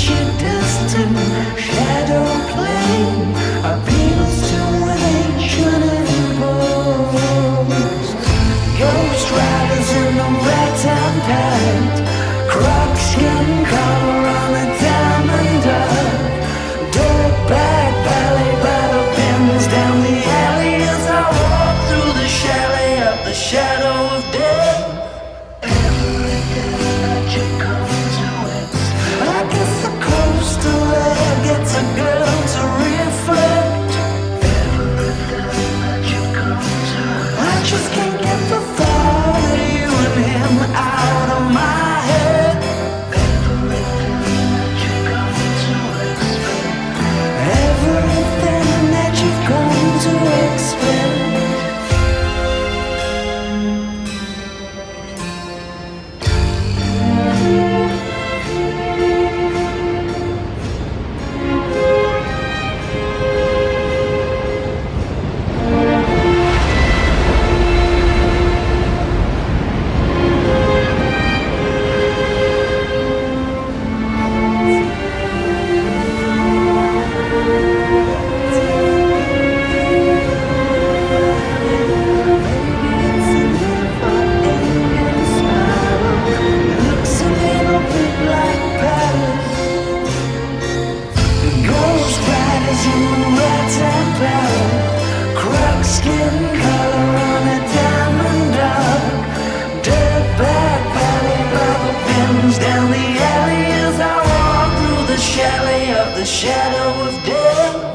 your distant shadowplay appeals to an ancient impulse. Ghost riders in the rat-tan pad, Croc-skin collar on a diamond dog. Dirtbag Ballet by the pins down the alley as I walk through the chalet of the shadow of death. Everything that you come to expect, I guess the coastal air gets a girl to reflect. Everything that you come to expect, I just can't get the thought of you and him out of my head. Everything that you come to expect, everything that you've come to expect. Ghost riders in the rat-tan Parrot, Croc-skin collar on a diamond dog. Dirtbag Ballet by the pins down the alley as I walk through the chalet of the shadow of death.